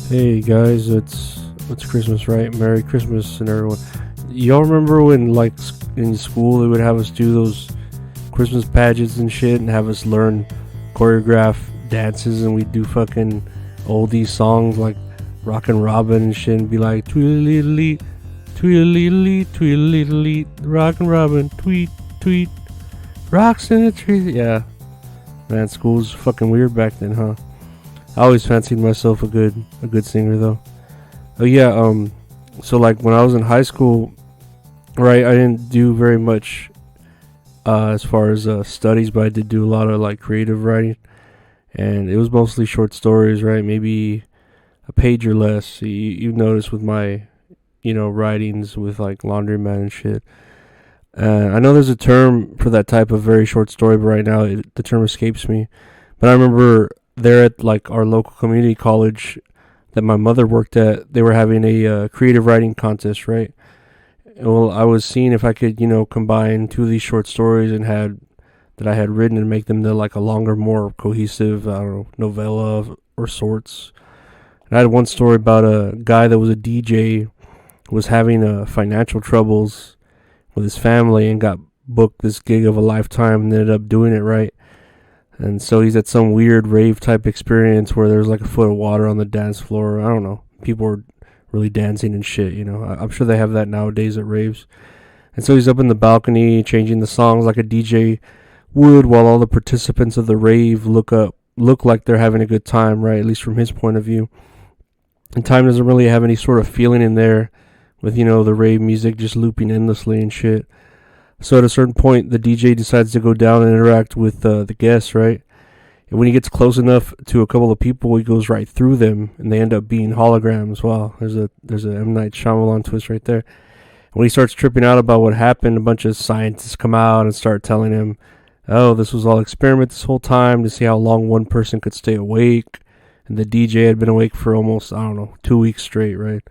Hey guys, it's Christmas, right? Merry Christmas and everyone. Y'all remember when in school they would have us do those Christmas pageants and shit and have us learn choreograph dances and we'd do fucking oldie songs like Rockin' Robin and shit and be like tweedledee tweedledee tweedledee Rockin' Robin tweet tweet rocks in the trees. Yeah, man, school was fucking weird back then, huh? I always fancied myself a good singer though. Oh yeah, so like when I was in high school, right, I didn't do very much as far as studies, but I did do a lot of like creative writing, and it was mostly short stories, right? Maybe a page or less. You notice with my writings with like Laundryman and shit. I know there's a term for that type of very short story, but right now the term escapes me. But I remember there at like our local community college that my mother worked at, they were having a creative writing contest, right? Well, I was seeing if I could, combine two of these short stories and had that I had written and make them to like a longer, more cohesive, I don't know, novella or sorts. And I had one story about a guy that was a DJ who was having financial troubles with his family and got booked this gig of a lifetime and ended up doing it, right. And so he's at some weird rave type experience where there's like a foot of water on the dance floor. I don't know. People are really dancing and shit, I'm sure they have that nowadays at raves. And so he's up in the balcony changing the songs like a DJ would while all the participants of the rave look like they're having a good time, right? At least from his point of view. And time doesn't really have any sort of feeling in there with, the rave music just looping endlessly and shit. So at a certain point, the DJ decides to go down and interact with the guests, right? And when he gets close enough to a couple of people, he goes right through them, and they end up being holograms. Wow, there's a M. Night Shyamalan twist right there. And when he starts tripping out about what happened, a bunch of scientists come out and start telling him, "Oh, this was all experiment this whole time to see how long one person could stay awake." And the DJ had been awake for almost 2 weeks straight, right?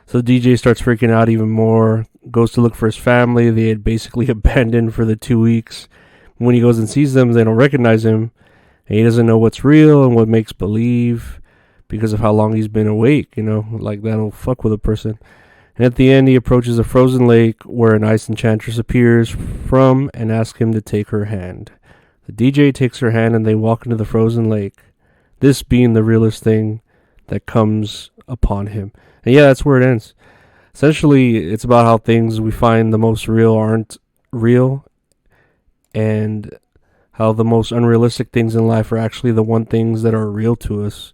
So the DJ starts freaking out even more, goes to look for his family they had basically abandoned for the 2 weeks. When he goes and sees them, they don't recognize him, and he doesn't know what's real and what makes believe because of how long he's been awake, like that'll fuck with a person. And at the end, he approaches a frozen lake where an Ice Enchantress appears from and asks him to take her hand. The DJ takes her hand and they walk into the frozen lake, this being the realest thing that comes upon him. And yeah, that's where it ends. Essentially, it's about how things we find the most real aren't real, and how the most unrealistic things in life are actually the one things that are real to us.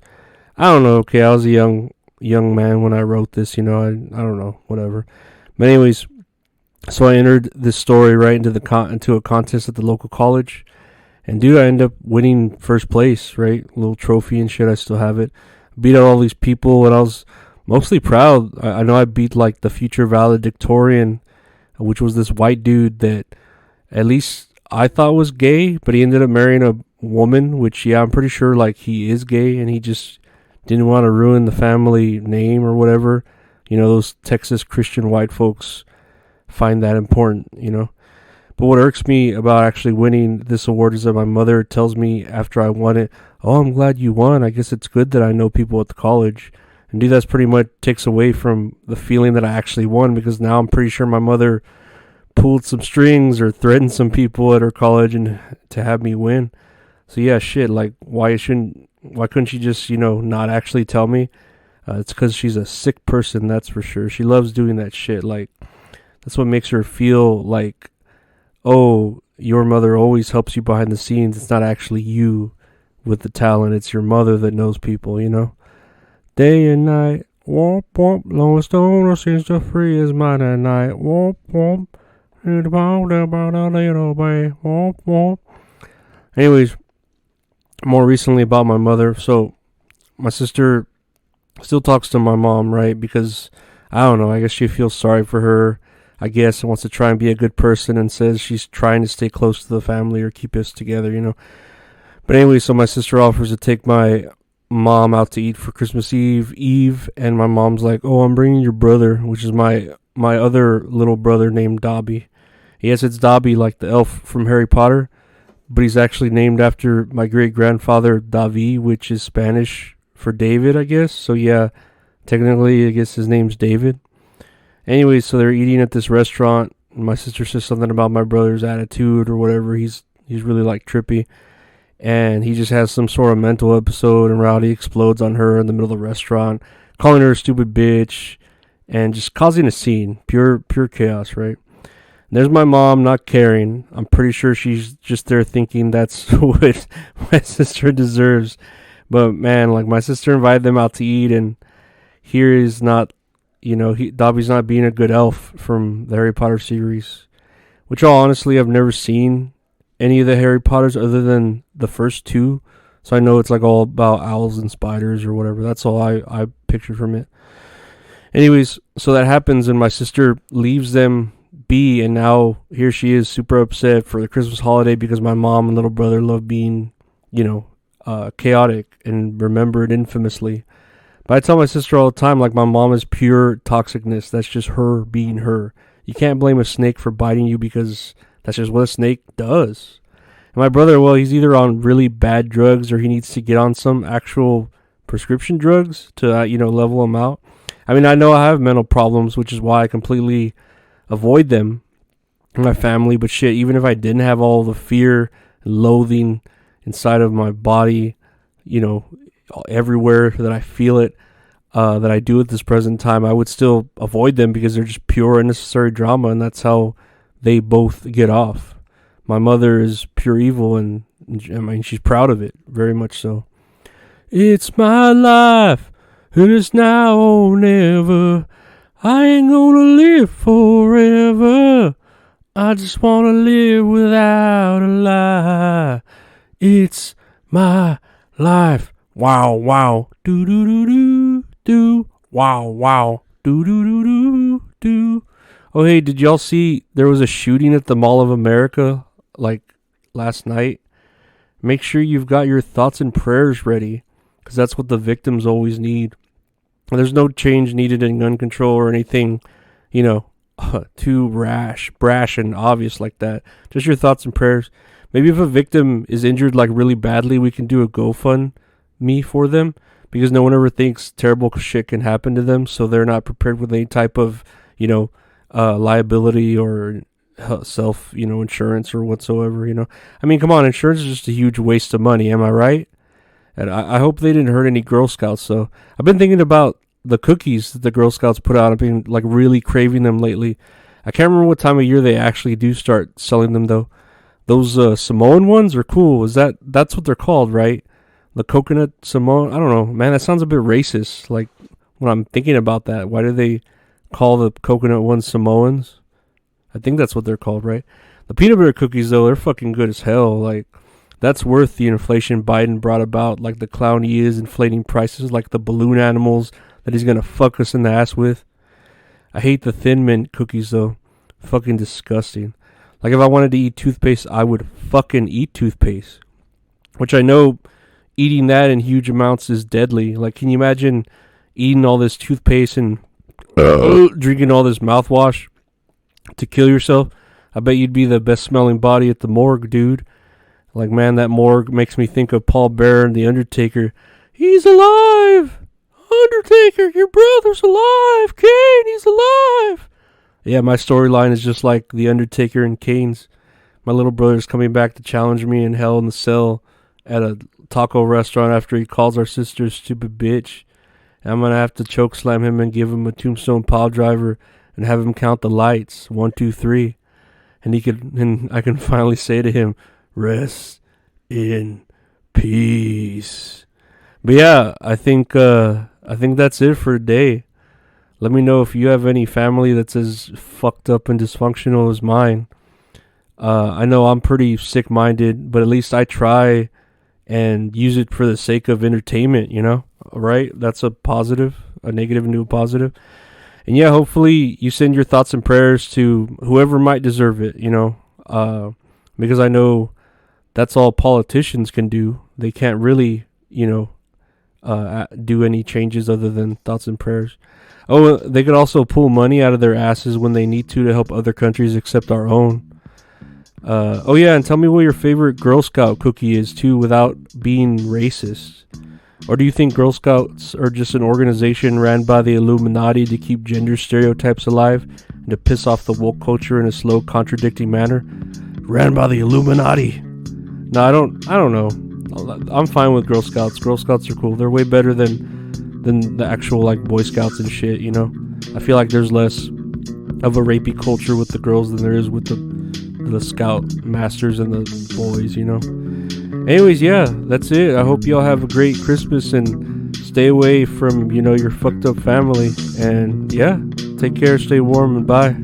I don't know. Okay, I was a young man when I wrote this. I don't know. Whatever. But anyways, so I entered this story right into a contest at the local college, and dude, I ended up winning first place. Right, little trophy and shit. I still have it. Beat out all these people, and I was mostly proud. I know I beat like the future valedictorian, which was this white dude that at least I thought was gay, but he ended up marrying a woman, which yeah, I'm pretty sure like he is gay and he just didn't want to ruin the family name or whatever. Those Texas Christian white folks find that important, But what irks me about actually winning this award is that my mother tells me after I won it, "Oh, I'm glad you won. I guess it's good that I know people at the college." And dude, that's pretty much takes away from the feeling that I actually won, because now I'm pretty sure my mother pulled some strings or threatened some people at her college and to have me win. So yeah, shit, like why couldn't she just, not actually tell me? It's because she's a sick person, that's for sure. She loves doing that shit. Like, that's what makes her feel like, oh, your mother always helps you behind the scenes. It's not actually you with the talent. It's your mother that knows people, Day and night, womp womp, lowest owner seems to free his mind at night, womp womp, womp womp. Anyways, more recently about my mother. So, my sister still talks to my mom, right? Because, I don't know, I guess she feels sorry for her. I guess and wants to try and be a good person and says she's trying to stay close to the family or keep us together, But anyway, so my sister offers to take my mom out to eat for Christmas Eve, and my mom's like, "Oh, I'm bringing your brother," which is my other little brother named Dobby. Yes, it's Dobby like the elf from Harry Potter, but he's actually named after my great grandfather Davi, which is Spanish for David, I guess. So yeah, technically, I guess his name's David. Anyway, so they're eating at this restaurant. My sister says something about my brother's attitude or whatever. He's really like trippy, and he just has some sort of mental episode, and Rowdy explodes on her in the middle of the restaurant, calling her a stupid bitch, and just causing a scene. Pure chaos, right? And there's my mom not caring. I'm pretty sure she's just there thinking that's what my sister deserves. But man, like my sister invited them out to eat, and here is not, Dobby's not being a good elf from the Harry Potter series, which all honestly I've never seen any of the Harry Potters other than the first two. So I know it's like all about owls and spiders or whatever. That's all I pictured from it. Anyways, so that happens and my sister leaves them be, and now here she is super upset for the Christmas holiday because my mom and little brother love being, chaotic and remembered infamously. But I tell my sister all the time, like, my mom is pure toxicness. That's just her being her. You can't blame a snake for biting you because that's just what a snake does. And my brother, well, he's either on really bad drugs or he needs to get on some actual prescription drugs to, level him out. I mean, I know I have mental problems, which is why I completely avoid them in my family. But shit, even if I didn't have all the fear and loathing inside of my body, everywhere that I feel it, that I do at this present time, I would still avoid them because they're just pure unnecessary drama, and that's how they both get off. My mother is pure evil, and I mean, she's proud of it, very much so. It's my life, and it's now or never. I ain't gonna live forever. I just wanna live without a lie. It's my life. Wow, wow. Do do do do do. Wow, wow. Do do do do do. Oh, hey, did y'all see there was a shooting at the Mall of America like last night? Make sure you've got your thoughts and prayers ready, because that's what the victims always need. There's no change needed in gun control or anything, too brash and obvious like that. Just your thoughts and prayers. Maybe if a victim is injured like really badly, we can do a GoFundMe for them, because no one ever thinks terrible shit can happen to them, so they're not prepared with any type of, liability or self, insurance or whatsoever, I mean, come on, insurance is just a huge waste of money, am I right? And I hope they didn't hurt any Girl Scouts. So I've been thinking about the cookies that the Girl Scouts put out. I've been like really craving them lately. I can't remember what time of year they actually do start selling them though. Those Samoan ones are cool. That's what they're called, right? The coconut Samoan. I don't know, man. That sounds a bit racist. Like when I'm thinking about that, why do they call the coconut ones Samoans? I think that's what they're called, right? The peanut butter cookies though, they're fucking good as hell. Like, that's worth the inflation Biden brought about, like the clown he is, inflating prices like the balloon animals that he's going to fuck us in the ass with. I hate the Thin Mint cookies, though. Fucking disgusting. Like, if I wanted to eat toothpaste, I would fucking eat toothpaste. Which I know eating that in huge amounts is deadly. Like, can you imagine eating all this toothpaste and drinking all this mouthwash to kill yourself? I bet you'd be the best smelling body at the morgue, dude. Like, man, that morgue makes me think of Paul Bearer and The Undertaker. He's alive! Undertaker, your brother's alive! Kane, he's alive! Yeah, my storyline is just like The Undertaker and Kane's. My little brother's coming back to challenge me in Hell in the Cell at a taco restaurant after he calls our sister a stupid bitch. And I'm going to have to choke slam him and give him a tombstone pile driver and have him count the lights. 1, 2, 3. And I can finally say to him, rest in peace. But yeah, I think that's it for today. Let me know if you have any family that's as fucked up and dysfunctional as mine. I know I'm pretty sick-minded, but at least I try and use it for the sake of entertainment, right? That's a positive, a negative into a positive. And yeah, hopefully you send your thoughts and prayers to whoever might deserve it, because I know that's all politicians can do. They can't really, do any changes other than thoughts and prayers. Oh, they could also pull money out of their asses when they need to help other countries except our own. Oh yeah, and tell me what your favorite Girl Scout cookie is too, without being racist. Or do you think Girl Scouts are just an organization ran by the Illuminati to keep gender stereotypes alive and to piss off the woke culture in a slow, contradicting manner? Ran by the Illuminati. No, I don't know. I'm fine with Girl Scouts. Girl Scouts are cool. They're way better than the actual like Boy Scouts and shit, you know? I feel like there's less of a rapey culture with the girls than there is with the Scout masters and the boys, you know? Anyways, yeah, that's it. I hope y'all have a great Christmas and stay away from, your fucked up family. And yeah, take care, stay warm, and bye.